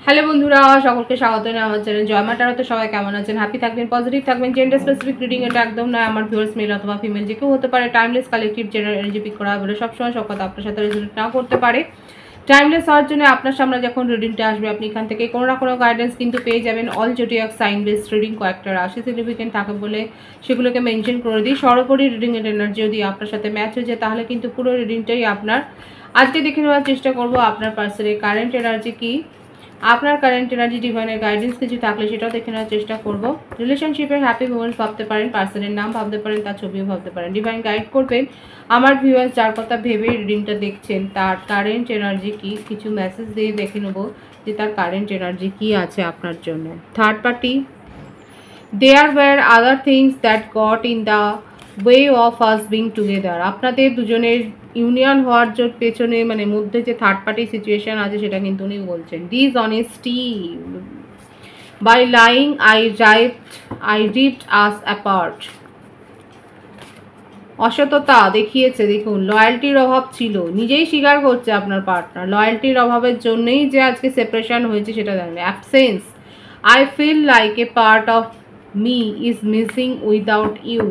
Hello বন্ধুরা, সকলকে স্বাগত জানাই আমার চ্যানেল জয় মা ট্যারোতে। সবাই কেমন আছেন? হ্যাপি থাকবেন, পজিটিভ থাকবেন। জেন্ডার স্পেসিফিক রিডিং এটা একদম নয়। আমার ভিউয়ার্স মেল অথবা ফিমেল যে কেউ হতে পারে। Timeless collective general energy pick করা বলে সবসময় সব কথা আপনার সাথে রেজোনেট নাও করতে পারে। টাইমলেস হওয়ার জন্য আপনার সামনে যখন রিডিংটা আসবে আপনি এখান থেকে কোনো না কোনো গাইডেন্স কিন্তু পেয়ে যাবেন। All zodiac sign base reading কয়েকটা রাশি সিগনিফিকেন্ট থাকে বলে সেগুলোকে মেনশন করে দিই। সর্বোপরি রিডিংয়ের এনার্জি যদি আপনার সাথে ম্যাচ হয়ে যায় তাহলে কিন্তু পুরো রিডিংটাই আপনার। আজকে দেখে নেওয়ার চেষ্টা করব আপনার পার্সনের কারেন্ট এনার্জি কী, আপনার কারেন্ট এনার্জি ডিভাইনের গাইডেন্স কিছু থাকলে সেটাও দেখে নেওয়ার চেষ্টা করব। রিলেশনশিপের হ্যাপি মোমেন্টস ভাবতে পারেন, পার্সনের নাম ভাবতে পারেন, তার ছবিও ভাবতে পারেন। ডিভাইন গাইড করবেন আমার ভিউয়ার্স যার কথা ভেবে রিডিংটা দেখছেন তার কারেন্ট এনার্জি কি, কিছু মেসেজ দিয়ে দেখে নেব যে তার কারেন্ট এনার্জি কি আছে আপনার জন্য। Third party, there were other things that got in the way of us being together. আপনাদের দুজনের ইউনিয়ন হওয়ার পেছনে মানে মধ্যে যে থার্ড পার্টি সিচুয়েশান আছে সেটা কিন্তু উনি বলছেন। Dishonesty by lying I ripped us apart. অসততা দেখিয়েছে, দেখুন লয়্যালটির অভাব ছিল, নিজেই স্বীকার করছে আপনার পার্টনার। লয়্যালটির অভাবের জন্যই যে আজকে সেপারেশন হয়েছে সেটা জানেন। Absence, I feel like a part of me is missing without you.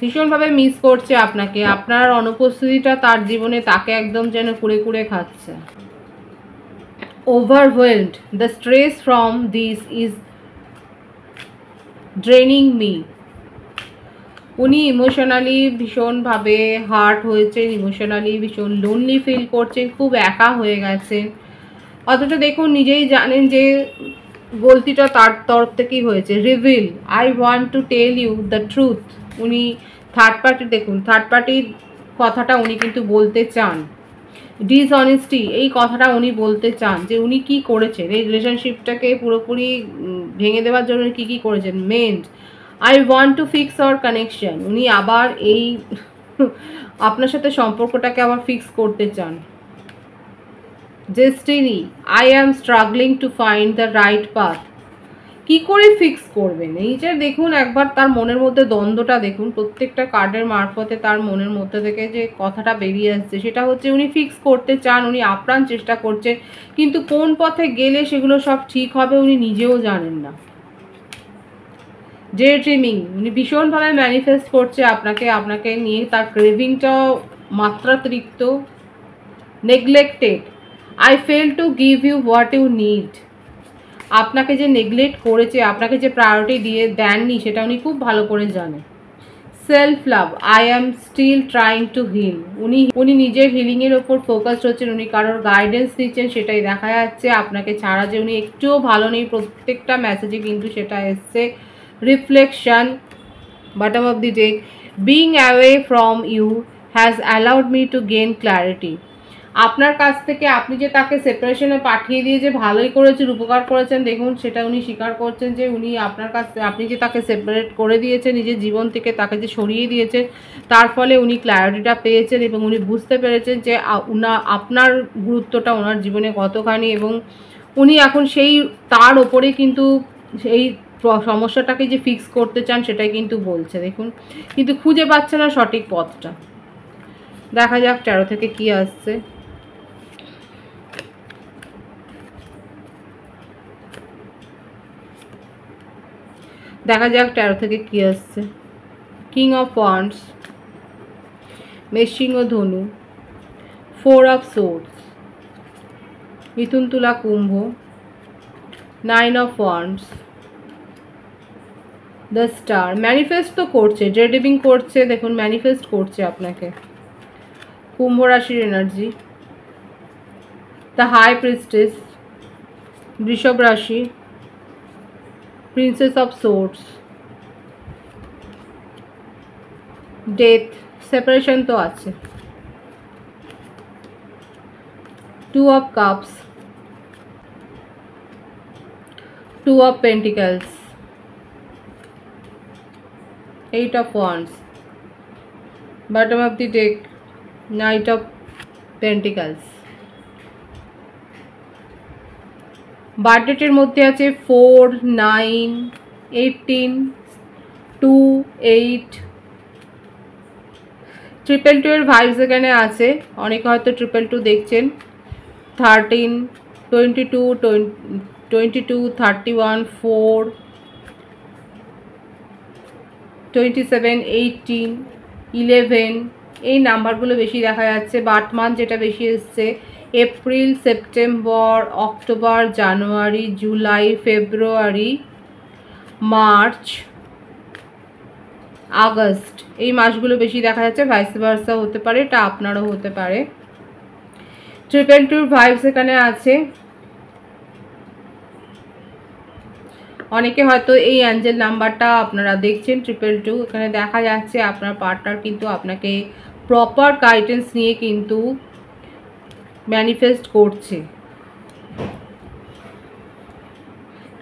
ভীষণভাবে মিস করছে আপনাকে, আপনার অনুপস্থিতিটা তার জীবনে তাকে একদম যেন কুড়ে কুড়ে খাচ্ছে। Overwhelmed, the stress from this is draining me. উনি ইমোশনালি ভীষণভাবে হার্ট হয়েছেন, ইমোশনালি ভীষণ লোনলি ফিল করছেন, খুব একা হয়ে গেছেন। অথচ দেখুন নিজেই জানেন যে গলতিটা তার তরফ থেকেই হয়েছে। Reveal, I want to tell you the truth. উনি থার্ড পার্টি, দেখুন থার্ড পার্টির কথাটা উনি কিন্তু বলতে চান। ডিসঅনেস্টি, এই কথাটা উনি বলতে চান যে উনি কি করেছেন এই রিলেশনশিপটাকে পুরোপুরি ভেঙে দেওয়ার জন্য কি কি করেছেন। Meant, I want to fix hour connection. উনি আবার এই আপনার সাথে সম্পর্কটাকে আবার ফিক্স করতে চান। Destiny, I am struggling to find the right path. কি করে ফিক্স করবেন এই যে দেখুন একবার তার মনের মধ্যে দ্বন্দ্বটা দেখুন, প্রত্যেকটা কার্ডের মারফতে তার মনের মধ্যে থেকে যে কথাটা বেরিয়ে আসছে সেটা হচ্ছে উনি ফিক্স করতে চান, উনি আপ্রাণ চেষ্টা করছেন, কিন্তু কোন পথে গেলে সেগুলো সব ঠিক হবে উনি নিজেও জানেন না। ডে ড্রিমিং, উনি ভীষণভাবে ম্যানিফেস্ট করছে আপনাকে নিয়ে, তার ক্রেভিংটাও মাত্রাতিরিক্ত। Neglected, I fail to give you what you need. আপনাকে যে নেগলেক্ট করেছে, আপনাকে যে প্রায়োরিটি দিয়ে দেননি সেটা উনি খুব ভালো করে জানে। Self love, I am still trying to heal. উনি নিজের হিলিংয়ের ওপর ফোকাসড হচ্ছেন, উনি কারোর গাইডেন্স দিচ্ছেন, সেটাই দেখা যাচ্ছে। আপনাকে ছাড়া যে উনি একটুও ভালো নেই, প্রত্যেকটা মেসেজে কিন্তু সেটা এসছে। Reflection, bottom of the deck, being away from you has allowed me to gain clarity. আপনার কাছ থেকে আপনি যে তাকে সেপারেশনে পাঠিয়ে দিয়ে যে ভালোই করেছেন, উপকার করেছেন, দেখুন সেটা উনি স্বীকার করছেন যে উনি আপনার কাছ আপনি যে তাকে সেপারেট করে দিয়েছেন নিজের জীবন থেকে, তাকে যে সরিয়ে দিয়েছেন, তার ফলে উনি ক্ল্যারিটিটা পেয়েছেন এবং উনি বুঝতে পেরেছেন যে আপনার গুরুত্বটা ওনার জীবনে কতখানি, এবং উনি এখন সেই তার ওপরে কিন্তু সেই সমস্যাটাকে যে ফিক্স করতে চান সেটাই কিন্তু বলছে দেখুন, কিন্তু খুঁজে পাচ্ছে না সঠিক পথটা। দেখা যাক ট্যারো থেকে কি আসছে। দেখা যাক ট্যারো থেকে কি আসছে। কিং অফ ওয়ান্ডস, মেষ ও ধনু, 4 অফ সোর্ডস, মিথুন তুলা কুম্ভ, 9 of wands, the star. Manifest তো করছে, ড্রিমিং করছে, দেখুন ম্যানিফেস্ট করছে আপনাকে। কুম্ভ রাশির এনার্জি, দ্য হাই প্রিস্টেস, বৃষভ রাশি, princess of swords, death, separation তো আছে। 2 of cups, 2 of pentacles, 8 of wands, bottom of the deck, knight of pentacles. বার্থডেটের মধ্যে আছে 4, 9, 18, 2, 8, 222 এর ভাইবস এখানে আছে, অনেকে হয়তো 222 দেখছেন। 13, 22, 22, 31, 4, 27, 18, 11 এই নাম্বারগুলো বেশি দেখা যাচ্ছে। বার্থ মান্থ যেটা বেশি এসছে এপ্রিল, সেপ্টেম্বর, অক্টোবর, জানুয়ারি, জুলাই, ফেব্রুয়ারি, মার্চ, আগস্ট এই মাসগুলো বেশি দেখা যাচ্ছে। ভাইস ভার্সা হতে পারে, এটা আপনারও হতে পারে। 222 ভাইবস এখানে আছে। অনেকে হয়তো এই অ্যাঞ্জেল নাম্বারটা আপনারা দেখছেন 222, এখানে দেখা যাচ্ছে আপনার পার্টনার কিন্তু আপনাকে প্রপার গাইডেন্স নিয়ে কিন্তু ম্যানিফেস্ট করছে।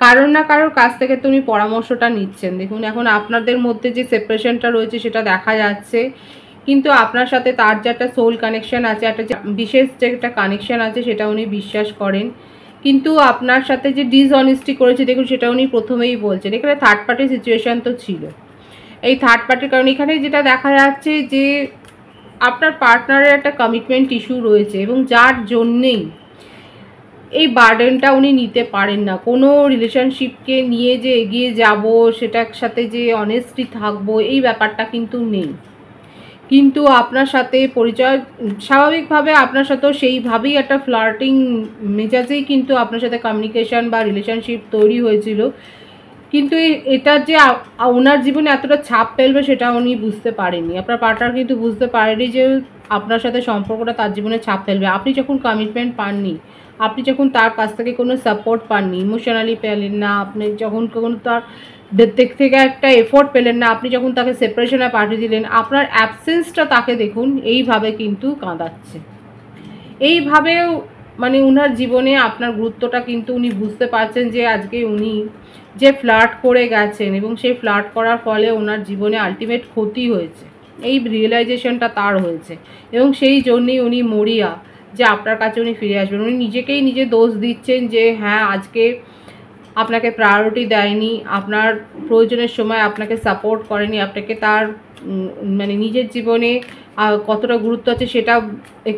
কারোর না কারোর কাছ থেকে তুমি পরামর্শটা নিচ্ছেন। দেখুন এখন আপনাদের মধ্যে যে সেপারেশনটা রয়েছে সেটা দেখা যাচ্ছে, কিন্তু আপনার সাথে তার যে একটা সোল কানেকশন আছে, একটা বিশেষ যে একটা কানেকশন আছে সেটা উনি বিশ্বাস করেন। কিন্তু আপনার সাথে যে ডিসঅনেস্টি করেছে দেখুন সেটা উনি প্রথমেই বলছেন। এখানে থার্ড পার্টি সিচুয়েশান তো ছিল, এই থার্ড পার্টির কারণে এখানে যেটা দেখা যাচ্ছে যে আপনার পার্টনারের একটা কমিটমেন্ট ইস্যু রয়েছে এবং যার জন্যেই এই বার্ডেনটা উনি নিতে পারেন না। কোনো রিলেশনশিপকে নিয়ে যে এগিয়ে যাব, সেটার সাথে যে অনেস্টলি থাকবো, এই ব্যাপারটা কিন্তু নেই। কিন্তু আপনার সাথে পরিচয় স্বাভাবিকভাবে আপনার সাথেও সেইভাবেই একটা ফ্লার্টিং মেজাজেই কিন্তু আপনার সাথে কমিউনিকেশন বা রিলেশনশিপ তৈরি হয়েছিল। কিন্তু এটা যে ওনার জীবনে এতটা ছাপ ফেলবে সেটা উনি বুঝতে পারেননি। আপনার পার্টনার কিন্তু বুঝতে পারেনি যে আপনার সাথে সম্পর্কটা তার জীবনে ছাপ ফেলবে। আপনি যখন কমিটমেন্ট পাননি, আপনি যখন তার কাছ থেকে কোনো সাপোর্ট পাননি, ইমোশনালি পেলেন না, আপনি যখন কোনো তার দিক থেকে একটা এফোর্ট পেলেন না, আপনি যখন তাকে সেপারেশনে পাঠিয়ে দিলেন, আপনার অ্যাবসেন্সটা তাকে দেখুন এইভাবে কিন্তু কাঁদাচ্ছে। এইভাবেও মানে উনার জীবনে আপনার গুরুত্বটা কিন্তু উনি বুঝতে পারছেন যে আজকে উনি যে ফ্লার্ট করে গেছেন এবং সেই ফ্লার্ট করার ফলে ওনার জীবনে আলটিমেট ক্ষতি হয়েছে, এই রিয়েলাইজেশনটা তার হয়েছে এবং সেই জন্যই উনি মরিয়া যে আপনার কাছে উনি ফিরে আসবেন। উনি নিজেকেই নিজে দোষ দিচ্ছেন যে হ্যাঁ আজকে আপনাকে প্রায়োরিটি দেয়নি, আপনার প্রয়োজনের সময় আপনাকে সাপোর্ট করেনি, আপনাকে তার মানে নিজের জীবনে কতটা গুরুত্ব আছে সেটা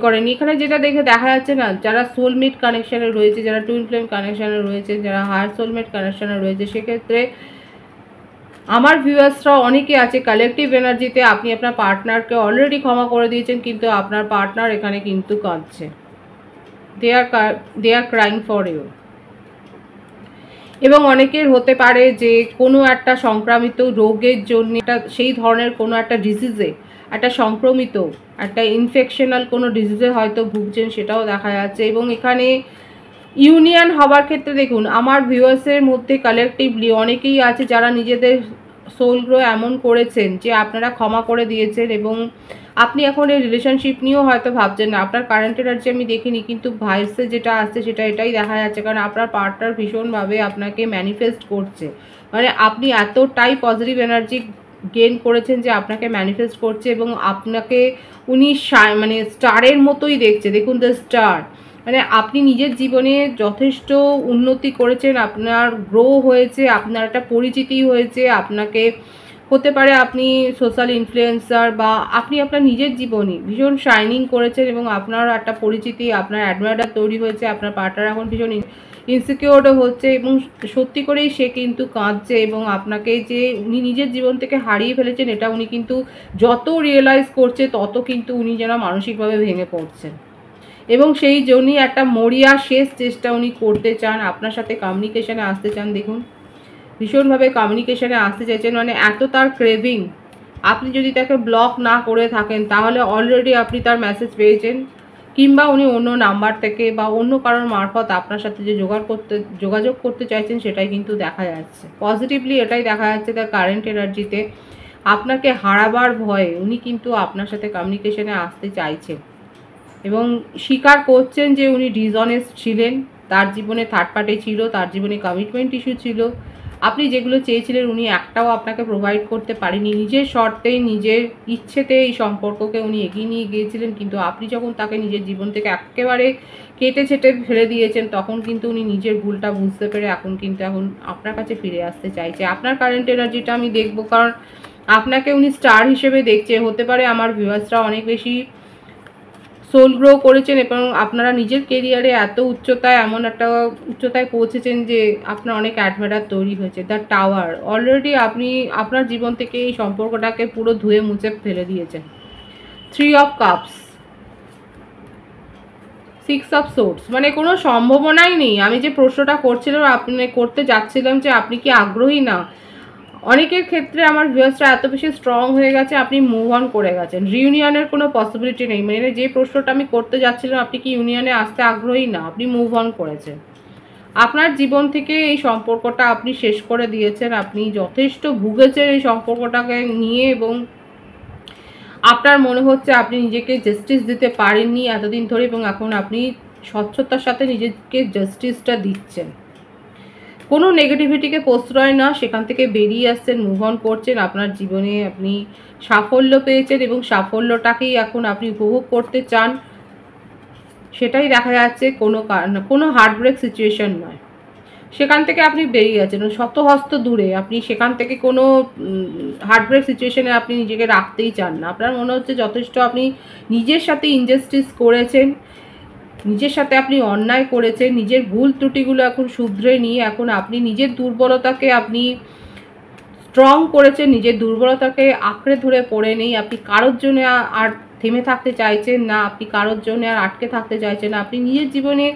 করেনি। এখানে যেটা দেখা যাচ্ছে না, যারা সোলমেট কানেকশানে রয়েছে, যারা টুইন ফ্লেম কানেকশানে রয়েছে, যারা হায়ার সোলমেট কানেকশানে রয়েছে, সেক্ষেত্রে আমার ভিউয়ার্সরা অনেকে আছে কালেকটিভ এনার্জিতে আপনি আপনার পার্টনারকে অলরেডি ক্ষমা করে দিয়েছেন, কিন্তু আপনার পার্টনার এখানে কিন্তু কাঁদছে। দে আর ক্রাইং ফর ইউ। এবং অনেকের হতে পারে যে কোনো একটা সংক্রামিত রোগের জন্য, সেই ধরনের কোনো একটা ডিজিজে, একটা সংক্রমিত একটা ইনফেকশনাল কোনো ডিজিজে হয়তো ভুগছেন, সেটাও দেখা যাচ্ছে। এবং এখানে ইউনিয়ন হবার ক্ষেত্রে দেখুন আমার ভিউয়ার্সের মধ্যে কালেকটিভলি অনেকেই আছে যারা নিজেদের সোল গ্রো এমন করেছেন যে আপনারা ক্ষমা করে দিয়েছেন এবং আপনি এখন এই রিলেশনশিপ নিয়েও হয়তো ভাবছেন না। আপনার কারেন্ট এনার্জি আমি দেখিনি, কিন্তু ভাইসে যেটা আসছে সেটা এটাই দেখা যাচ্ছে, কারণ আপনার পার্টনার ভীষণভাবে আপনাকে ম্যানিফেস্ট করছে। মানে আপনি এতটাই পজিটিভ এনার্জি গেইন করেছেন যে আপনাকে ম্যানিফেস্ট করছে এবং আপনাকে উনি মানে স্টারের মতোই দেখছে। দেখুন দ্য স্টার, মানে আপনি নিজের জীবনে যথেষ্ট উন্নতি করেছেন, আপনার গ্রো হয়েছে, আপনার একটা পরিচিতি হয়েছে, আপনাকে হতে পারে আপনি সোশ্যাল ইনফ্লুয়েন্সার বা আপনি আপনার নিজের জীবনে ভীষণ শাইনিং করেছেন এবং আপনার একটা পরিচিতি, আপনার অ্যাডমায়ার তৈরি হয়েছে। আপনার পার্টনার এখন ভীষণ ইনসিকিউরও হচ্ছে এবং সত্যি করেই সে কিন্তু কাঁদছে এবং আপনাকে যে উনি নিজের জীবন থেকে হারিয়ে ফেলেছেন এটা উনি কিন্তু যত রিয়েলাইজ করছে তত কিন্তু উনি যেন মানসিকভাবে ভেঙে পড়ছেন এবং সেই জন্যই একটা মরিয়া শেষ চেষ্টা উনি করতে চান, আপনার সাথে কমিউনিকেশানে আসতে চান। দেখুন ভীষণভাবে কমিউনিকেশানে আসতে চাইছেন, মানে এত তার ক্রেভিং। আপনি যদি তাকে ব্লক না করে থাকেন তাহলে অলরেডি আপনি তার মেসেজ পেয়েছেন, কিংবা উনি অন্য নাম্বার থেকে বা অন্য কারোর মারফত আপনার সাথে যে যোগাযোগ করতে চাইছেন সেটাই কিন্তু দেখা যাচ্ছে। পজিটিভলি এটাই দেখা যাচ্ছে তার কারেন্ট এনার্জিতে। আপনাকে হারাবার ভয়ে উনি কিন্তু আপনার সাথে কমিউনিকেশানে আসতে চাইছেন এবং স্বীকার করছেন যে উনি ডিসঅনেস্ট ছিলেন, তার জীবনে থার্ড পার্টি ছিল, তার জীবনে কমিটমেন্ট ইস্যু ছিল। আপনি যেগুলো চেয়েছিলেন উনি একটাও আপনাকে প্রোভাইড করতে পারেনি। নিজের শর্তেই নিজের ইচ্ছেতে এই সম্পর্ককে উনি এগিয়ে নিয়ে গিয়েছিলেন, কিন্তু আপনি যখন তাকে নিজের জীবন থেকে একেবারে কেটে ছেটে ফেলে দিয়েছেন তখন কিন্তু উনি নিজের ভুলটা বুঝতে পেরে এখন আপনার কাছে ফিরে আসতে চাইছে। আপনার কারেন্ট এনার্জিটা আমি দেখব, কারণ আপনাকে উনি স্টার হিসেবে দেখছে। হতে পারে আমার ভিউয়ার্সরা অনেক বেশি সোল গ্রো করেছেন এবং আপনারা নিজের কেরিয়ারে এত উচ্চতায়, এমন একটা উচ্চতায় পৌঁছেছেন যে আপনার অনেক অ্যাডমায়ার তৈরি হয়েছে। দ্য টাওয়ার, অলরেডি আপনি আপনার জীবন থেকে এই সম্পর্কটাকে পুরো ধুয়ে মুছে ফেলে দিয়েছেন। 3 অফ কাপস, 6 অফ সোর্স, মানে কোনো সম্ভাবনাই নেই। আমি যে প্রশ্নটা করছিলাম, আপনি করতে যাচ্ছিলাম যে আপনি কি আগ্রহী না, অনেকের ক্ষেত্রে আমার ভিউয়ার্সরা এত বেশি স্ট্রং হয়ে গেছে, আপনি মুভ অন করে গেছেন। রিউনিয়নের কোনো পসিবিলিটি নেই, মানে যে প্রশ্নটা আমি করতে যাচ্ছিলাম আপনি কি ইউনিয়নে আসতে আগ্রহী না, আপনি মুভ অন করেছেন। আপনার জীবন থেকে এই সম্পর্কটা আপনি শেষ করে দিয়েছেন। আপনি যথেষ্ট ভুগেছেন এই সম্পর্কটাকে নিয়ে এবং আপনার মনে হচ্ছে আপনি নিজেকে জাস্টিস দিতে পারেননি এতদিন ধরে এবং এখন আপনি স্বচ্ছতার সাথে নিজেকে জাস্টিসটা দিচ্ছেন। কোনো নেগেটিভিটিকে প্রশ্রয় না, সেখান থেকে বেরিয়ে আসছেন, মুভ অন করছেন। আপনার জীবনে আপনি সাফল্য পেয়েছেন এবং সাফল্যটাকেই এখন আপনি উপভোগ করতে চান, সেটাই দেখা যাচ্ছে। কোনো হার্টব্রেক সিচুয়েশন নয়, সেখান থেকে আপনি বেরিয়ে যাচ্ছেন শত হস্ত দূরে। আপনি সেখান থেকে কোনো হার্টব্রেক সিচুয়েশনে আপনি নিজেকে রাখতেই চান না। আপনার মনে হচ্ছে যথেষ্ট আপনি নিজের সাথে ইনজাস্টিস করেছেন, নিজের সাথে আপনি অন্যায় করেছেন, নিজের ভুল ত্রুটিগুলো এখন শুধরে নিয়ে এখন আপনি নিজের দুর্বলতাকে আপনি স্ট্রং করেছেন, নিজের দুর্বলতাকে আঁকড়ে ধরে পড়ে নেই। আপনি কারোর জন্য আর থেমে থাকতে চাইছেন না, আপনি কারোর জন্য আর আটকে থাকতে চাইছেন না। আপনি নিজের জীবনে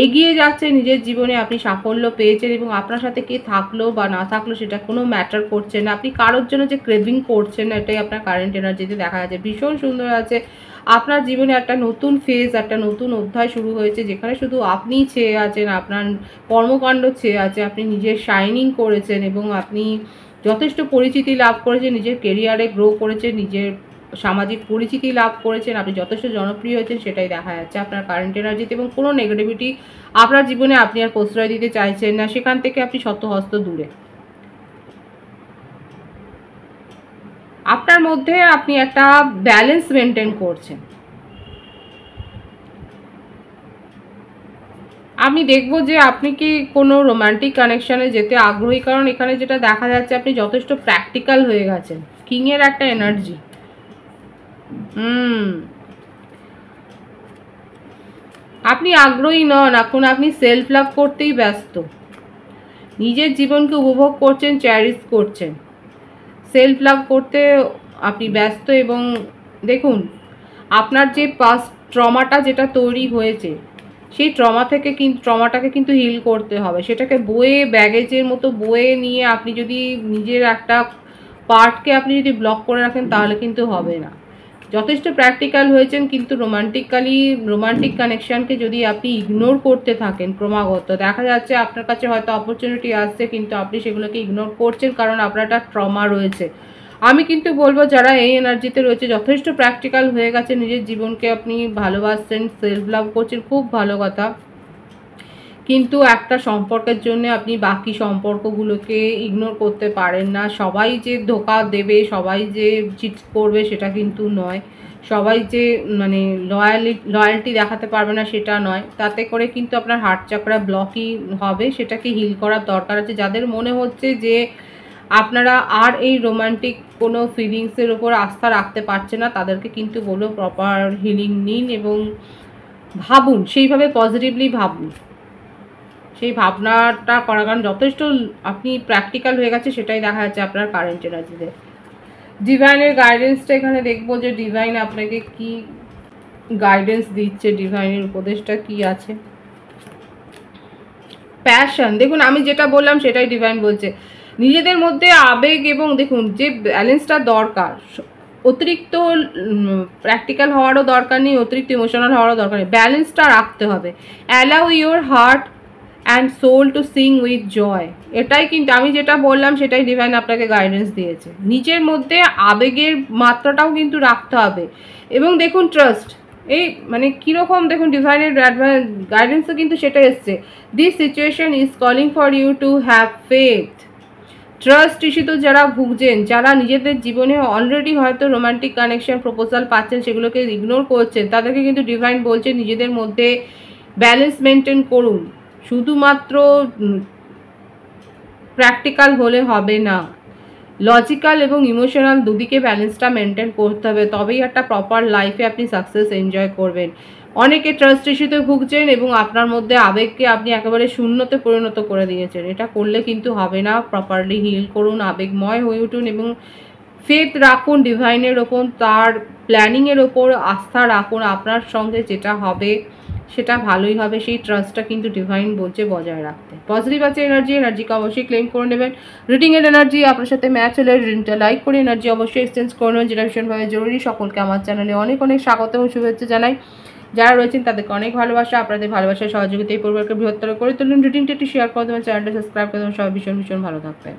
এগিয়ে যাচ্ছেন, নিজের জীবনে আপনি সাফল্য পেয়েছেন এবং আপনার সাথে কে থাকলো বা না থাকলো সেটা কোনো ম্যাটার করছে না। আপনি কারোর জন্য যে ক্রেভিং করছেন না, এটাই আপনার কারেন্ট এনার্জিতে দেখা যাচ্ছে। ভীষণ সুন্দর আছে। আপনার জীবনে একটা নতুন ফেজ, একটা নতুন অধ্যায় শুরু হয়েছে, যেখানে শুধু আপনিই ছেয়ে আছেন, আপনার কর্মকাণ্ড ছেয়ে আছে, আপনি নিজের শাইনিং করেছেন এবং আপনি যথেষ্ট পরিচিতি লাভ করেছেন, নিজের কেরিয়ারে গ্রো করেছেন, নিজের সামাজিক পরিচিতি লাভ করেছেন, আপনি যথেষ্ট জনপ্রিয় হয়েছেন, সেটাই দেখা যাচ্ছে আপনার কারেন্ট এনার্জিতে। এবং কোনো নেগেটিভিটি আপনার জীবনে আপনি আর প্রশ্রয় দিতে চাইছেন না, সেখান থেকে আপনি শতহস্ত দূরে। আপনার মধ্যে আপনি একটা ব্যালেন্স মেনটেন করছেন। আমি দেখব যে আপনি কি কোনো রোমান্টিক কানেকশানে যেতে আগ্রহী, কারণ এখানে যেটা দেখা যাচ্ছে আপনি যথেষ্ট প্র্যাকটিক্যাল হয়ে গেছেন। কিংয়ের একটা এনার্জি। আপনি আগ্রহী নন, এখন আপনি সেলফ লাভ করতেই ব্যস্ত, নিজের জীবনকে উপভোগ করছেন, চ্যারিশ করছেন, সেলফ লাভ করতে আপনি ব্যস্ত। এবং দেখুন আপনার যে পাস্ট ট্রমাটা যেটা তৈরি হয়েছে, সেই ট্রমাটাকে কিন্তু হিল করতে হবে। সেটাকে বয়ে ব্যাগেজের মতো বয়ে নিয়ে আপনি যদি নিজের একটা পার্টকে আপনি যদি ব্লক করে রাখেন তাহলে কিন্তু হবে না। যথেষ্ট প্র্যাকটিক্যাল হয়েছেন, কিন্তু রোমান্টিক কানেকশানকে যদি আপনি ইগনোর করতে থাকেন ক্রমাগত, দেখা যাচ্ছে আপনার কাছে হয়তো অপরচুনিটি আসছে কিন্তু আপনি সেগুলোকে ইগনোর করছেন, কারণ আপনার একটা ট্রমা রয়েছে। আমি কিন্তু বলবো যারা এই এনার্জিতে রয়েছে যথেষ্ট প্র্যাকটিক্যাল হয়ে গেছে, নিজের জীবনকে আপনি ভালোবাসছেন, সেলফ লাভ করছেন, খুব ভালো কথা। কিন্তু একটা সম্পর্কের জন্য আপনি বাকি সম্পর্কগুলোকে ইগনোর করতে পারেন না। সবাই যে ধোকা দেবে, সবাই যে চিট করবে সেটা কিন্তু নয়, সবাই যে মানে লয়ালটি দেখাতে পারবে না সেটা নয়। তাতে করে কিন্তু আপনার হার্ট চাকরা ব্লকই হবে, সেটাকে হিল করার দরকার আছে। যাদের মনে হচ্ছে যে আপনারা আর এই রোমান্টিক কোনো ফিলিংসের ওপর আস্থা রাখতে পারছে না, তাদেরকে কিন্তু বলবো প্রপার হিলিং নিন এবং ভাবুন, সেইভাবে পজিটিভলি ভাবুন। সেই ভাবনাটা করার কারণ যথেষ্ট আপনি প্র্যাকটিক্যাল হয়ে গেছে, সেটাই দেখা যাচ্ছে আপনার কারেন্ট এনার্জিতে। ডিভাইনের গাইডেন্সটা এখানে দেখবো যে ডিভাইন আপনাকে কি গাইডেন্স দিচ্ছে, ডিভাইনের উপদেশটা কি আছে। প্যাশন, দেখুন আমি যেটা বললাম সেটাই ডিভাইন বলছে। নিজেদের মধ্যে আবেগ এবং দেখুন যে ব্যালেন্সটা দরকার, অতিরিক্ত প্র্যাকটিক্যাল হওয়ারও দরকার নেই, অতিরিক্ত ইমোশনাল হওয়ারও দরকার নেই, ব্যালেন্সটা রাখতে হবে। Allow your heart and soul to sing with joy, এটাই কিন্তু আমি যেটা বললাম সেটাই ডিভাইন আপনাকে গাইডেন্স দিয়েছে। নিজের মধ্যে আবেগের মাত্রাটাও কিন্তু রাখতে হবে। এবং দেখুন ট্রাস্ট, এই মানে কীরকম দেখুন ডিভাইনের গাইডেন্সও কিন্তু সেটা এসছে। This situation is calling for you to have faith. Trust ইস্যুতে যারা ভুগছেন, যারা নিজেদের জীবনে অলরেডি হয়তো রোমান্টিক কানেকশন প্রপোজাল পাচ্ছেন, সেগুলোকে ইগনোর করছেন, তাদেরকে কিন্তু ডিভাইন বলছে নিজেদের মধ্যে ব্যালেন্স মেনটেন করুন। শুধুমাত্র প্র্যাকটিক্যাল হলে হবে না, লজিক্যাল এবং ইমোশনাল দুদিকে ব্যালেন্সটা মেনটেন করতে হবে, তবেই একটা প্রপার লাইফে আপনি সাকসেস এনজয় করবেন। অনেকে ট্রাস্ট ইস্যুতে ভুগছেন এবং আপনার মধ্যে আবেগকে আপনি একেবারে শূন্যতে পরিণত করে দিয়েছেন। এটা করলে কিন্তু হবে না। প্রপারলি হিল করুন, আবেগময় হয়ে উঠুন এবং ফেথ রাখুন ডিভাইনের ওপর, তার প্ল্যানিংয়ের ওপর আস্থা রাখুন। আপনার সঙ্গে যেটা হবে সেটা ভালোই হবে, সেই ট্রাস্টটা কিন্তু ডিভাইন বলছে বজায় রাখতে। পজিটিভ আছে এনার্জিকে অবশ্যই ক্লেম করে নেবেন। রিডিংয়ের এনার্জি আপনার সাথে ম্যাচ হলে রিডিংটা লাইক করে এনার্জি অবশ্যই এক্সচেঞ্জ করে নেবেন, যেটা ভীষণভাবে জরুরি। সকলকে আমার চ্যানেলে অনেক অনেক স্বাগত এবং শুভেচ্ছা জানাই। যারা রয়েছেন তাদেরকে অনেক ভালোবাসা। আপনাদের ভালোবাসার সহযোগিতা এই পরিবারকে বৃহত্তর করে তুলুন। রিডিংটা একটু শেয়ার করে দেবেন, চ্যানেলটা সাবস্ক্রাইব করে দেবেন। সবাই ভীষণ ভীষণ ভালো থাকবেন।